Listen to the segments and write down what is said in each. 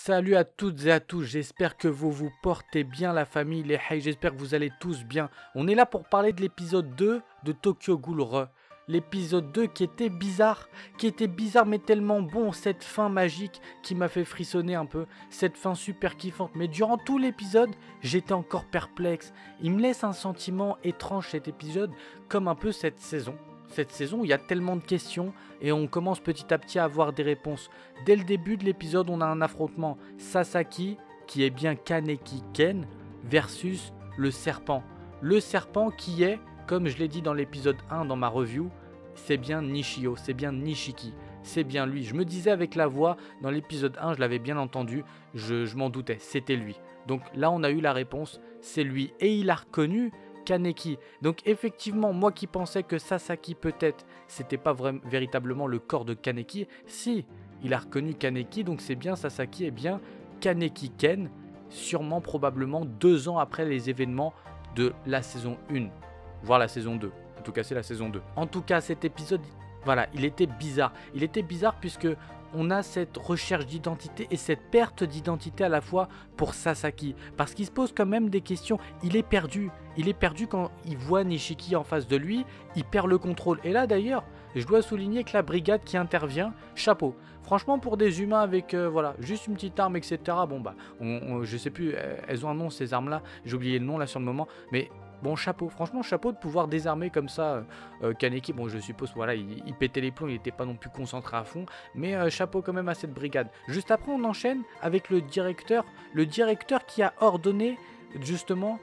Salut à toutes et à tous, j'espère que vous vous portez bien la famille, les Hay, j'espère que vous allez tous bien. On est là pour parler de l'épisode 2 de Tokyo Ghoul Re. L'épisode 2 qui était bizarre mais tellement bon, cette fin magique qui m'a fait frissonner un peu, cette fin super kiffante. Mais durant tout l'épisode, j'étais encore perplexe. Il me laisse un sentiment étrange cet épisode, comme un peu cette saison. Cette saison où il y a tellement de questions et on commence petit à petit à avoir des réponses. Dès le début de l'épisode, on a un affrontement Sasaki, qui est bien Kaneki Ken, versus le serpent. Le serpent qui est, comme je l'ai dit dans l'épisode 1 dans ma review, c'est bien Nishio, c'est bien Nishiki, c'est bien lui. Je me disais avec la voix, dans l'épisode 1, je l'avais bien entendu, je m'en doutais, c'était lui. Donc là, on a eu la réponse, c'est lui. Et il a reconnu Kaneki. Donc effectivement, moi qui pensais que Sasaki peut-être, c'était pas véritablement le corps de Kaneki, si, il a reconnu Kaneki, donc c'est bien Sasaki et bien Kaneki Ken, sûrement probablement 2 ans après les événements de la saison 1, voire la saison 2. En tout cas, c'est la saison 2. En tout cas, cet épisode, voilà, il était bizarre. Il était bizarre puisque on a cette recherche d'identité et cette perte d'identité à la fois pour Sasaki. Parce qu'il se pose quand même des questions. Il est perdu. Il est perdu quand il voit Nishiki en face de lui. Il perd le contrôle. Et là d'ailleurs, je dois souligner que la brigade qui intervient, chapeau. Franchement, pour des humains avec voilà, juste une petite arme, etc. Bon bah, je sais plus, elles ont un nom ces armes-là. J'ai oublié le nom là sur le moment. Mais bon, chapeau, franchement, chapeau de pouvoir désarmer comme ça Kaneki. Bon, je suppose, voilà, il pétait les plombs, il n'était pas non plus concentré à fond, mais chapeau quand même à cette brigade. Juste après, on enchaîne avec le directeur qui a ordonné justement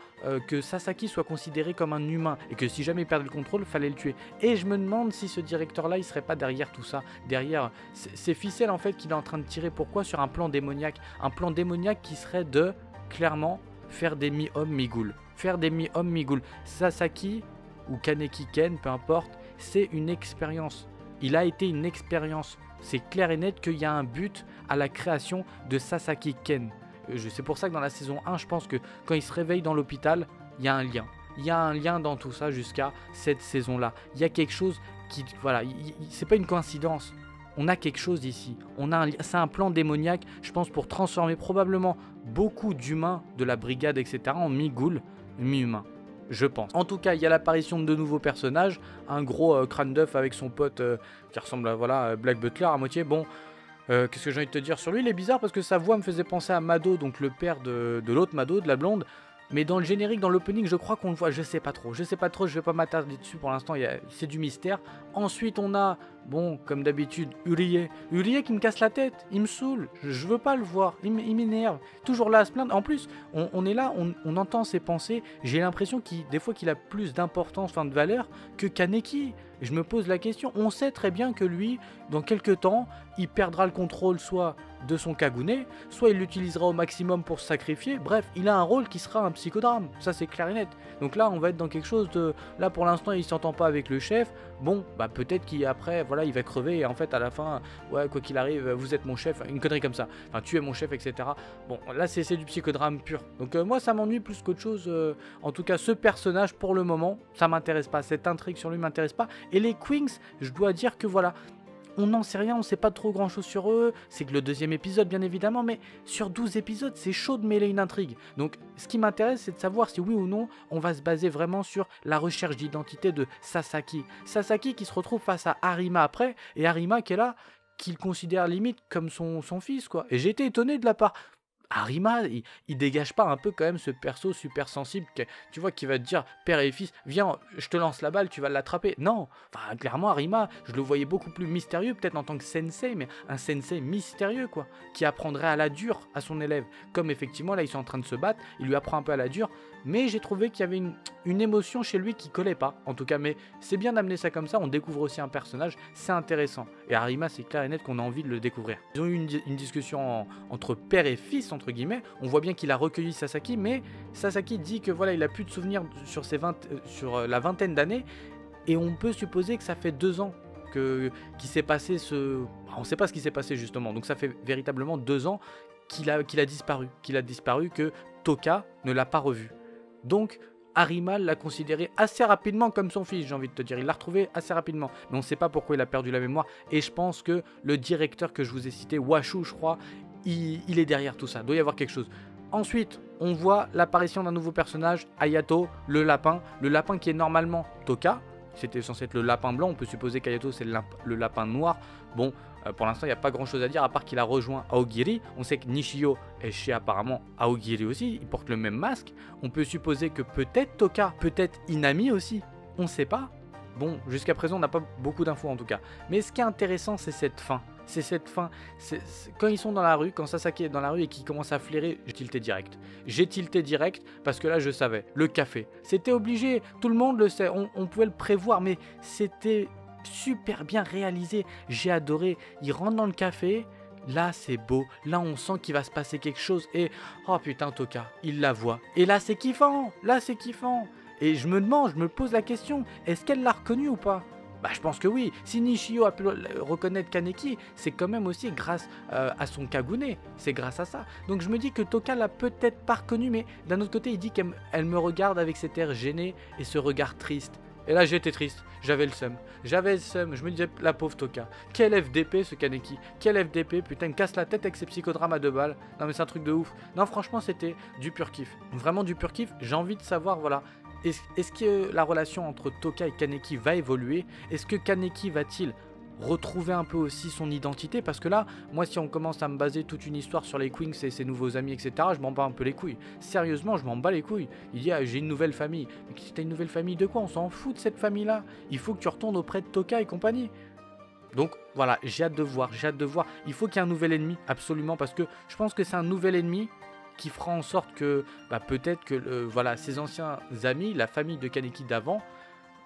que Sasaki soit considéré comme un humain et que si jamais il perdait le contrôle, fallait le tuer. Et je me demande si ce directeur-là, il serait pas derrière tout ça, derrière ces ficelles en fait qu'il est en train de tirer. Pourquoi? Sur un plan démoniaque qui serait de clairement faire des mi-hommes mi-ghouls. Faire des mi-hommes mi-ghouls. Sasaki ou Kaneki Ken, peu importe, c'est une expérience. Il a été une expérience. C'est clair et net qu'il y a un but à la création de Sasaki Ken. C'est pour ça que dans la saison 1, je pense que quand il se réveille dans l'hôpital, il y a un lien. Il y a un lien dans tout ça jusqu'à cette saison-là. Il y a quelque chose qui... Voilà, c'est pas une coïncidence. On a quelque chose ici. C'est un plan démoniaque, je pense, pour transformer probablement beaucoup d'humains de la brigade, etc. en mi-ghoul, mi-humain. Je pense. En tout cas, il y a l'apparition de 2 nouveaux personnages. Un gros crâne d'œuf avec son pote qui ressemble à voilà, Black Butler à moitié. Bon, qu'est-ce que j'ai envie de te dire sur lui? Il est bizarre parce que sa voix me faisait penser à Mado, donc le père de l'autre Mado, de la blonde. Mais dans le générique, dans l'opening, je crois qu'on le voit, je sais pas trop, je vais pas m'attarder dessus pour l'instant, c'est du mystère. Ensuite, on a, bon, comme d'habitude, Urie qui me casse la tête, il me saoule, je veux pas le voir, il m'énerve, toujours là à se plaindre. En plus, on est là, on entend ses pensées, j'ai l'impression des fois qu'il a plus d'importance, de valeur que Kaneki. Je me pose la question, on sait très bien que lui, dans quelques temps, il perdra le contrôle soit de son Kagune, soit il l'utilisera au maximum pour se sacrifier. Bref, il a un rôle qui sera un psychodrame, ça c'est clair et net. Donc là, on va être dans quelque chose de... Là, pour l'instant, il s'entend pas avec le chef. Bon, bah peut-être qu'après, voilà, il va crever et en fait, à la fin, ouais, quoi qu'il arrive, vous êtes mon chef, une connerie comme ça. Enfin, tu es mon chef, etc. Bon, là, c'est du psychodrame pur. Donc moi, ça m'ennuie plus qu'autre chose. En tout cas, ce personnage, pour le moment, ça m'intéresse pas. Cette intrigue sur lui m'intéresse pas. Et les Queens, je dois dire que voilà... On n'en sait rien, on sait pas trop grand chose sur eux, c'est que le 2e épisode bien évidemment, mais sur 12 épisodes c'est chaud de mêler une intrigue. Donc ce qui m'intéresse c'est de savoir si oui ou non on va se baser vraiment sur la recherche d'identité de Sasaki. Sasaki qui se retrouve face à Arima après, et Arima qui est là, qu'il considère limite comme son fils quoi. Et j'ai été étonné de la part... Arima, il dégage pas un peu quand même ce perso super sensible, tu vois, qui va te dire père et fils, viens, je te lance la balle, tu vas l'attraper. Non, enfin clairement Arima, je le voyais beaucoup plus mystérieux, peut-être en tant que sensei, mais un sensei mystérieux quoi, qui apprendrait à la dure à son élève. Comme effectivement là ils sont en train de se battre, il lui apprend un peu à la dure, mais j'ai trouvé qu'il y avait une émotion chez lui qui collait pas, en tout cas, mais c'est bien d'amener ça comme ça, on découvre aussi un personnage, c'est intéressant. Et Arima, c'est clair et net qu'on a envie de le découvrir. Ils ont eu une discussion entre père et fils, entre guillemets, on voit bien qu'il a recueilli Sasaki, mais Sasaki dit que voilà, il a plus de souvenirs sur la vingtaine d'années, et on peut supposer que ça fait 2 ans qu'il s'est passé on sait pas ce qui s'est passé justement, donc ça fait véritablement 2 ans qu'il a disparu, que Toka ne l'a pas revu. Donc Arima l'a considéré assez rapidement comme son fils, j'ai envie de te dire. Il l'a retrouvé assez rapidement. Mais on ne sait pas pourquoi il a perdu la mémoire. Et je pense que le directeur que je vous ai cité, Washu, je crois, il est derrière tout ça, il doit y avoir quelque chose. Ensuite, on voit l'apparition d'un nouveau personnage, Hayato, le lapin qui est normalement Toka. C'était censé être le lapin blanc, on peut supposer qu'Hayato c'est le lapin noir. Bon, pour l'instant il n'y a pas grand chose à dire à part qu'il a rejoint Aogiri. On sait que Nishio est chez apparemment Aogiri aussi, il porte le même masque. On peut supposer que peut-être Toka, peut-être Inami aussi, on ne sait pas. Bon, jusqu'à présent on n'a pas beaucoup d'infos en tout cas. Mais ce qui est intéressant c'est cette fin. C'est cette fin, quand ils sont dans la rue, quand Sasaki est dans la rue et qu'il commence à flairer, j'ai tilté direct. J'ai tilté direct parce que là je savais, le café, c'était obligé, tout le monde le sait, on pouvait le prévoir, mais c'était super bien réalisé, j'ai adoré. Il rentre dans le café, là c'est beau, là on sent qu'il va se passer quelque chose et oh putain Toka, il la voit. Et là c'est kiffant, Et je me pose la question, est-ce qu'elle l'a reconnu ou pas? Bah je pense que oui, si Nishio a pu reconnaître Kaneki, c'est quand même aussi grâce à son Kagune, c'est grâce à ça. Donc je me dis que Toka l'a peut-être pas reconnu, mais d'un autre côté il dit qu'elle me regarde avec cet air gêné et ce regard triste. Et là j'étais triste, j'avais le seum, je me disais la pauvre Toka, quel FDP ce Kaneki, quel FDP, putain il me casse la tête avec ses psychodrames à 2 balles, non mais c'est un truc de ouf. Non franchement c'était du pur kiff, vraiment du pur kiff, j'ai envie de savoir voilà. Est-ce que la relation entre Toka et Kaneki va évoluer? Est-ce que Kaneki va-t-il retrouver un peu aussi son identité? Parce que là, moi si on commence à me baser toute une histoire sur les Queens et ses nouveaux amis, etc., je m'en bats un peu les couilles. Sérieusement, je m'en bats les couilles. Il dit, ah, j'ai une nouvelle famille. Mais t'as une nouvelle famille de quoi? On s'en fout de cette famille-là. Il faut que tu retournes auprès de Toka et compagnie. Donc voilà, j'ai hâte de voir. Il faut qu'il y ait un nouvel ennemi, absolument, parce que je pense que c'est un nouvel ennemi qui fera en sorte que peut-être que voilà, ses anciens amis, la famille de Kaneki d'avant,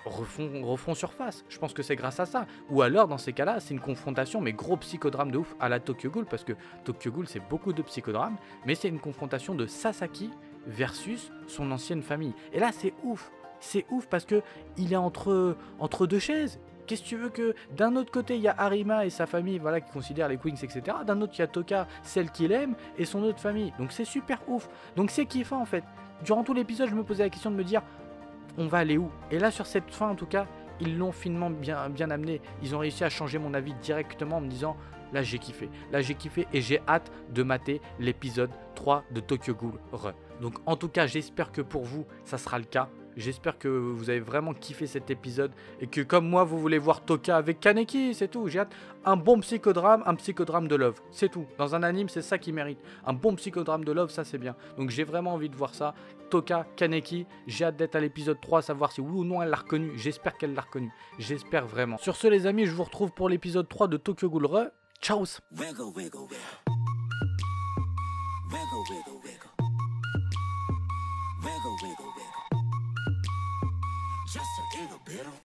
refont surface. Je pense que c'est grâce à ça. Ou alors, dans ces cas-là, c'est une confrontation, mais gros psychodrame de ouf à la Tokyo Ghoul, parce que Tokyo Ghoul, c'est beaucoup de psychodrames, mais c'est une confrontation de Sasaki versus son ancienne famille. Et là, c'est ouf. C'est ouf parce que il est entre deux chaises. Qu'est-ce que tu veux que... D'un autre côté, il y a Arima et sa famille, voilà, qui considèrent les Queens, etc. D'un autre, il y a Toka, celle qu'il aime, et son autre famille. Donc c'est super ouf. Donc c'est kiffant, en fait. Durant tout l'épisode, je me posais la question de me dire, on va aller où? Et là, sur cette fin, en tout cas, ils l'ont finement bien amené. Ils ont réussi à changer mon avis directement en me disant, là, j'ai kiffé. Là, j'ai kiffé et j'ai hâte de mater l'épisode 3 de Tokyo Ghoul Re. Donc, en tout cas, j'espère que pour vous, ça sera le cas. J'espère que vous avez vraiment kiffé cet épisode et que comme moi vous voulez voir Toka avec Kaneki, c'est tout, j'ai hâte. Un bon psychodrame, un psychodrame de love, c'est tout. Dans un anime c'est ça qui mérite. Un bon psychodrame de love, ça c'est bien. Donc j'ai vraiment envie de voir ça. Toka, Kaneki, j'ai hâte d'être à l'épisode 3, savoir si oui ou non elle l'a reconnu. J'espère qu'elle l'a reconnu, j'espère vraiment. Sur ce les amis, je vous retrouve pour l'épisode 3 de Tokyo Ghoul Re. Ciao. Wiggle, wiggle, wiggle. Wiggle, wiggle, wiggle. Wiggle, wiggle, wiggle. Just a little bit of